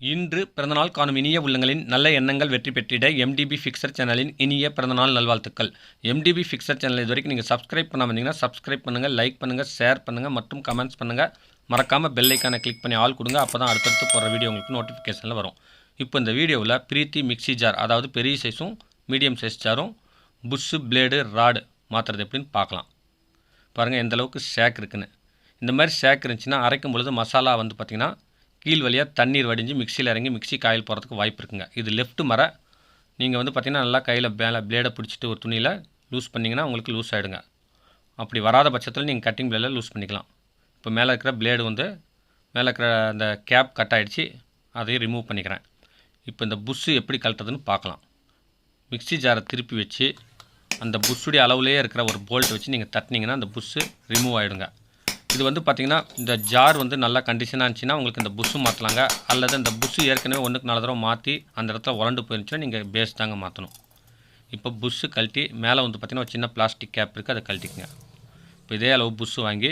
இன்று பிறந்தநாள் காணும் இனிய உள்ளங்களின் நல்ல எண்ணங்கள் வெற்றி பெற்றிட எம்டிபி ஃபிக்சர் சேனலின் இனிய பிறந்தநாள் நல்வாழ்த்துக்கள். எம்டிபி ஃபிக்சர் சேனல் இது வரைக்கும் நீங்கள் சப்ஸ்கிரைப் பண்ணாமல் இருந்தீங்கன்னா சப்ஸ்கிரைப் பண்ணுங்கள், லைக் பண்ணுங்கள், ஷேர் பண்ணுங்கள் மற்றும் கமெண்ட்ஸ் பண்ணுங்கள். மறக்காமல் பெல் ஐக்கானை கிளிக் பண்ணி ஆல் கொடுங்க. அப்போ தான் அடுத்தடுத்து போகிற வீடியோ உங்களுக்கு நோட்டிஃபிகேஷனில் வரும். இப்போ இந்த வீடியோவில் பிரீத்தி மிக்சி ஜார், அதாவது பெரிய சைஸும் மீடியம் சைஸ் ஜாரும் புஷ்ஷு பிளேடு ராடு மாற்றுறது எப்படின்னு பார்க்கலாம். பாருங்கள் எந்த அளவுக்கு ஷேக் இருக்குன்னு. இந்த மாதிரி ஷேக் இருந்துச்சுன்னா அரைக்கும் பொழுது மசாலா வந்து பார்த்திங்கன்னா கீழ் வழியாக தண்ணீர் வடிஞ்சு மிக்சியில் இறங்கி மிக்சி காயில் போகிறதுக்கு வாய்ப்பு இருக்குங்க. இது லெஃப்ட் மர. நீங்கள் வந்து பார்த்திங்கன்னா நல்லா கையில் பிளேடை பிடிச்சிட்டு ஒரு துணியில் லூஸ் பண்ணிங்கன்னா உங்களுக்கு லூஸ் ஆகிடுங்க. அப்படி வராத பட்சத்தில் நீங்கள் கட்டிங் பிளேடில் லூஸ் பண்ணிக்கலாம். இப்போ மேலே இருக்கிற பிளேடு வந்து மேலே இருக்கிற அந்த கேப் கட் ஆகிடுச்சு, அதையும் ரிமூவ் பண்ணிக்கிறேன். இப்போ இந்த புஷ்ஷு எப்படி கழட்டுறதுன்னு பார்க்கலாம். மிக்சி ஜாரை திருப்பி வச்சு அந்த புஷ்ஷுடைய அளவுலேயே இருக்கிற ஒரு போல்ட் வச்சு நீங்கள் தட்டினீங்கன்னா அந்த புஷ்ஷு ரிமூவ் ஆகிடுங்க. இது வந்து பார்த்திங்கன்னா இந்த ஜார் வந்து நல்லா கண்டிஷனாக இருந்துச்சுன்னா உங்களுக்கு இந்த புஷ்ஷு மாற்றலாங்க. அல்லது இந்த புஷ்ஷு ஏற்கனவே 1க்கு 4 தடவை மாற்றி அந்த இடத்துல உரண்டு போயிருந்துச்சுன்னா நீங்கள் பேஸ் தாங்க மாற்றணும். இப்போ புஷ்ஷு கழட்டி மேலே வந்து பார்த்திங்கன்னா ஒரு சின்ன பிளாஸ்டிக் கேப் இருக்குது, அதை கழட்டிக்குங்க. இப்போ இதே அளவு புஷ்ஷு வாங்கி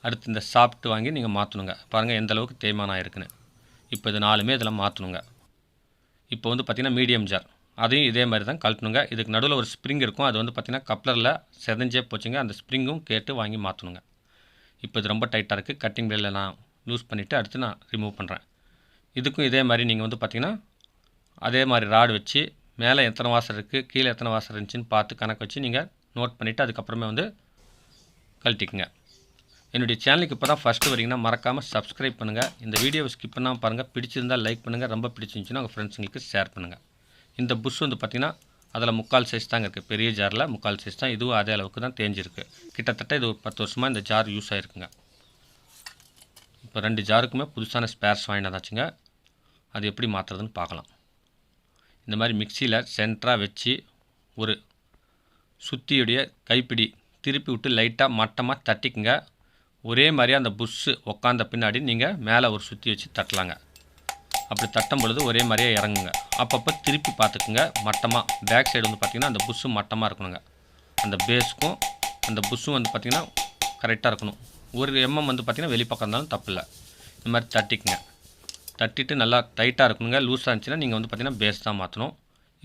அடுத்து இந்த சாப்பிட்டு வாங்கி நீங்கள் மாற்றணுங்க. பாருங்கள் எந்த அளவுக்கு தேய்மானம் ஆயிருக்குன்னு. இப்போ இது 4மே இதில் மாற்றணுங்க. இப்போ வந்து பார்த்திங்கன்னா மீடியம் ஜார், அதையும் இதே மாதிரி தான் கழட்டணுங்க. இதுக்கு நடுவில் ஒரு ஸ்ப்ரிங் இருக்கும், அது வந்து பார்த்திங்கன்னா கப்ளரில் செதஞ்சே போச்சுங்க. அந்த ஸ்ப்ரிங்கும் கேட்டு வாங்கி மாற்றணுங்க. இப்போ இது ரொம்ப டைட்டாக இருக்குது. கட்டிங் பிளேடில் நான் லூஸ் பண்ணிவிட்டு அடுத்து நான் ரிமூவ் பண்ணுறேன். இதுக்கும் இதே மாதிரி நீங்கள் வந்து பார்த்திங்கன்னா அதே மாதிரி ராடு வச்சு மேலே எத்தனை வாசர் இருக்குது கீழே எத்தனை வாசர் இருந்துச்சுன்னு பார்த்து கணக்கு வச்சு நீங்கள் நோட் பண்ணிவிட்டு அதுக்கப்புறமே வந்து கழட்டிக்குங்க. என்னுடைய சேனலுக்கு இப்போ தான் ஃபஸ்ட்டு வரீங்கன்னா மறக்காமல் சப்ஸ்கிரைப் பண்ணுங்கள். இந்த வீடியோவை ஸ்கிப் பண்ணாமல் பாருங்கள். பிடிச்சிருந்தால் லைக் பண்ணுங்கள், ரொம்ப பிடிச்சிருந்துச்சுன்னா உங்கள் ஃப்ரெண்ட்ஸுங்களுக்கு ஷேர் பண்ணுங்கள். இந்த புஷ் வந்து பார்த்திங்கன்னா அதில் 3/4 சைஸ் தாங்க இருக்குது. பெரிய ஜாரில் 3/4 சைஸ் தான். இதுவும் அதே அளவுக்கு தான் தேஞ்சிருக்கு. கிட்டத்தட்ட இது ஒரு 10 வருஷமாக இந்த ஜார் யூஸ் ஆகிருக்குங்க. இப்போ 2 ஜாருக்குமே புதுசான ஸ்பேர்ஸ் வாங்கினதாச்சுங்க. அது எப்படி மாற்றுறதுன்னு பார்க்கலாம். இந்த மாதிரி மிக்சியில் சென்டராக வச்சு ஒரு சுத்தியுடைய கைப்பிடி திருப்பி விட்டு லைட்டாக மட்டமாக தட்டிக்குங்க. ஒரே மாதிரியாக அந்த புஷ்ஷு உக்காந்த பின்னாடி நீங்கள் மேலே ஒரு சுற்றி வச்சு தட்டலாங்க. அப்படி தட்டும் பொழுது ஒரே மாதிரியே இறங்குங்க. அப்பப்போ திருப்பி பார்த்துக்குங்க. மட்டமாக பேக் சைடு வந்து பார்த்திங்கன்னா அந்த புஷ்ஷு மட்டமாக இருக்கணுங்க. அந்த பேஸுக்கும் அந்த புஷ்ஷும் வந்து பார்த்திங்கன்னா கரெக்டாக இருக்கணும். ஒரு வந்து பார்த்திங்கன்னா வெளிப்பக்கம் இருந்தாலும் தப்பு இல்லை. இந்த மாதிரி தட்டிக்குங்க. தட்டிட்டு நல்லா டைட்டாக இருக்கணுங்க. லூஸாக இருந்துச்சுன்னா நீங்கள் வந்து பார்த்திங்கன்னா பேஸ் தான் மாற்றணும்.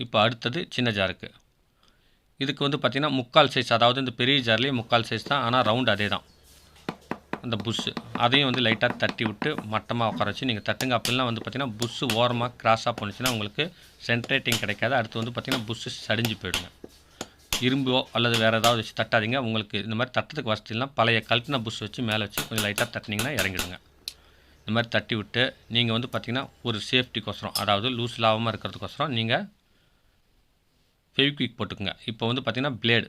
இப்போ அடுத்தது சின்ன ஜாருக்கு. இதுக்கு வந்து பார்த்திங்கன்னா 3/4 சைஸ், அதாவது இந்த பெரிய ஜார்லேயே 3/4 சைஸ் தான், ஆனால் ரவுண்ட் அதே தான் அந்த புஷ்ஷு. அதையும் வந்து லைட்டாக தட்டி விட்டு மட்டமாக உட்கார வச்சு நீங்கள் தட்டுங்க. அப்படிலாம் வந்து பார்த்திங்கன்னா புஷ்ஷு ஓரமாக கிராஸாக போணுச்சுன்னா உங்களுக்கு சென்ட்ரேட்டிங் கிடைக்காது. அடுத்து வந்து பார்த்திங்கன்னா புஷ்ஷு சடிஞ்சு போயிடுங்க. இரும்போ அல்லது வேறு ஏதாவது வச்சு தட்டாதீங்க. உங்களுக்கு இந்த மாதிரி தட்டுறதுக்கு வசதிலாம் பழைய கழட்டின புஷ் வச்சு மேலே வச்சு கொஞ்சம் லைட்டாக தட்டினீங்கன்னா இறங்கிடுங்க. இந்த மாதிரி தட்டி விட்டு நீங்கள் வந்து பார்த்திங்கன்னா ஒரு சேஃப்டிக்கோசரம், அதாவது லூஸ் இல்லாமல் இருக்கிறதுக்கோசரம் நீங்கள் ஃபெவிக்விக் போட்டுக்குங்க. இப்போ வந்து பார்த்திங்கன்னா பிளேடு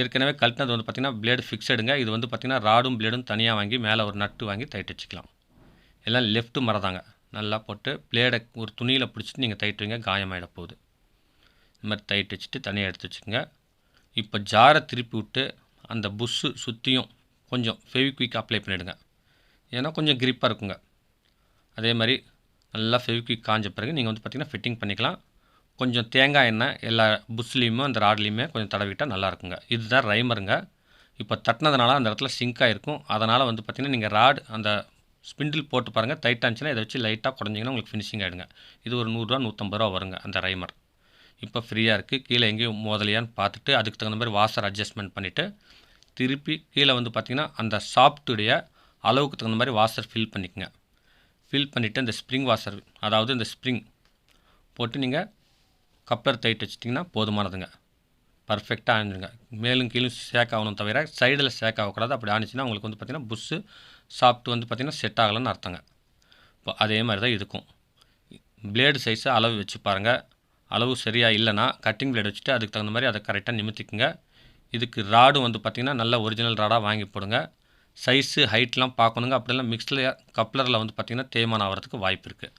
ஏற்கனவே கழட்டினது வந்து பார்த்திங்கன்னா பிளேடு ஃபிக்ஸடுங்க. இது வந்து பார்த்திங்கன்னா ராடும் பிளேடும் தனியாக வாங்கி மேலே ஒரு நட்டு வாங்கி டைட் வச்சுக்கலாம். எல்லாம் லெஃப்ட்டு மரதாங்க. நல்லா போட்டு பிளேடை ஒரு துணியில் பிடிச்சிட்டு நீங்கள் டைட் வைங்க, காயமாகிட போகுது. இந்த மாதிரி டைட் வச்சுட்டு தனியாக எடுத்து வச்சுக்கோங்க. இப்போ ஜாரை திருப்பி விட்டு அந்த புஷ்ஷு சுற்றியும் கொஞ்சம் ஃபெவிக்விக் அப்ளை பண்ணிவிடுங்க. ஏன்னா கொஞ்சம் கிரிப்பாக இருக்குங்க. அதே மாதிரி நல்லா ஃபெவிக்விக் காஞ்ச பிறகு நீங்கள் வந்து பார்த்திங்கன்னா ஃபிட்டிங் பண்ணிக்கலாம். கொஞ்சம் தேங்காய் எண்ணெய் எல்லா புஷ்லேயுமே அந்த ராட்லேயுமே கொஞ்சம் தடவிட்டால் நல்லாயிருக்குங்க. இதுதான் ரைமருங்க. இப்போ தட்டினதுனால அந்த இடத்துல சிங்க் ஆகிருக்கும். அதனால் வந்து பார்த்திங்கன்னா நீங்கள் ராட் அந்த ஸ்பிண்டில் போட்டு பாருங்கள். டைட்டாக இருந்துச்சுன்னா இதை வச்சு லைட்டாக குறைஞ்சிங்கன்னா உங்களுக்கு ஃபினிஷிங் ஆகிடுங்க. இது ஒரு 100 ரூபா 150 ரூபா வருங்க அந்த ரைமர். இப்போ ஃப்ரீயாக இருக்குது. கீழே எங்கேயும் மோதலையான்னு பார்த்துட்டு அதுக்கு தகுந்த மாதிரி வாஷர் அட்ஜஸ்ட்மெண்ட் பண்ணிவிட்டு திருப்பி கீழே வந்து பார்த்திங்கன்னா அந்த சாஃப்ட்டுடைய அளவுக்கு தகுந்த மாதிரி வாஷர் ஃபில் பண்ணிக்கோங்க. ஃபில் பண்ணிவிட்டு இந்த ஸ்ப்ரிங் வாஷர், அதாவது இந்த ஸ்ப்ரிங் போட்டு நீங்கள் கப்ளர் டைட் வச்சிட்டிங்கன்னா போதுமானதுங்க. பர்ஃபெக்டாக ஆணிடுங்க. மேலும் கீழும் ஷேக் ஆகணும் தவிர சைடில் ஷேக் ஆகக்கூடாது. அப்படி ஆனிச்சுன்னா உங்களுக்கு வந்து பார்த்திங்கன்னா புஷ்ஷு சாஃப்ட் வந்து பார்த்திங்கன்னா செட் ஆகலைன்னு அர்த்தங்க. இப்போ அதே மாதிரி தான் இதுக்கும் பிளேடு சைஸை அளவு வச்சு பாருங்கள். அளவு சரியாக இல்லைன்னா கட்டிங் பிளேடு வச்சுட்டு அதுக்கு தகுந்த மாதிரி அதை கரெக்டாக நிமித்திக்குங்க. இதுக்கு ராடும் வந்து பார்த்திங்கன்னா நல்ல ஒரிஜினல் ராடாக வாங்கி போடுங்க. சைஸு ஹைட்லாம் பார்க்கணுங்க. அப்படிலாம் மிக்ஸில் கப்ளரில் வந்து பார்த்திங்கன்னா தேய்மானம் ஆகிறதுக்கு வாய்ப்பு இருக்குது.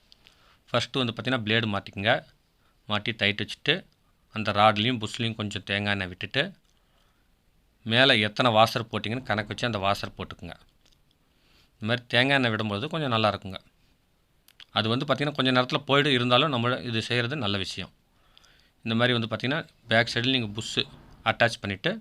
ஃபஸ்ட்டு வந்து பார்த்திங்கன்னா பிளேடு மாட்டிக்குங்க. மாட்டி டைட் வச்சுட்டு அந்த ராட்லேயும் புஷ்லேயும் கொஞ்சம் தேங்காய் எண்ணெய் விட்டுட்டு மேலே எத்தனை வாஷர் போட்டிங்கன்னு கணக்கு வச்சு அந்த வாஷர் போட்டுக்குங்க. இந்த மாதிரி தேங்காய் எண்ணெய் விடும்போது கொஞ்சம் நல்லா இருக்குங்க. அது வந்து பார்த்திங்கன்னா கொஞ்சம் நேரத்தில் போய்டு இருந்தாலும் நம்ம இது செய்கிறது நல்ல விஷயம். இந்த மாதிரி வந்து பார்த்திங்கன்னா பேக் சைடில் நீங்கள் புஷ்ஷு அட்டாச் பண்ணிவிட்டு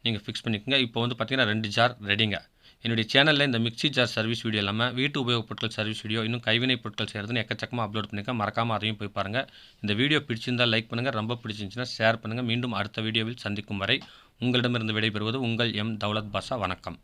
நீங்கள் ஃபிக்ஸ் பண்ணிக்கோங்க. இப்போ வந்து பார்த்திங்கன்னா 2 ஜார் ரெடிங்க. என்னுடைய சேனலில் இந்த மிக்ஸி ஜார் சர்வீஸ் வீடியோ இல்லாமல் வீட்டு உபயோகப் பொருட்கள் சர்வீஸ் வீடியோ, இன்னும் கைவினைப் பொருட்கள் செய்கிறதுன்னு எக்கச்சக்கமாக அப்லோட் பண்ணியிருக்கேன். மறக்காமல் அதையும் போய் பாருங்கள். இந்த வீடியோ பிடிச்சிருந்தால் லைக் பண்ணுங்கள், ரொம்ப பிடிச்சிருந்துச்சுன்னா ஷேர் பண்ணுங்கள். மீண்டும் அடுத்த வீடியோவில் சந்திக்கும் வரை உங்களிடமிருந்து விடைபெறுவது உங்கள் எம். தௌலத் பாஷா. வணக்கம்.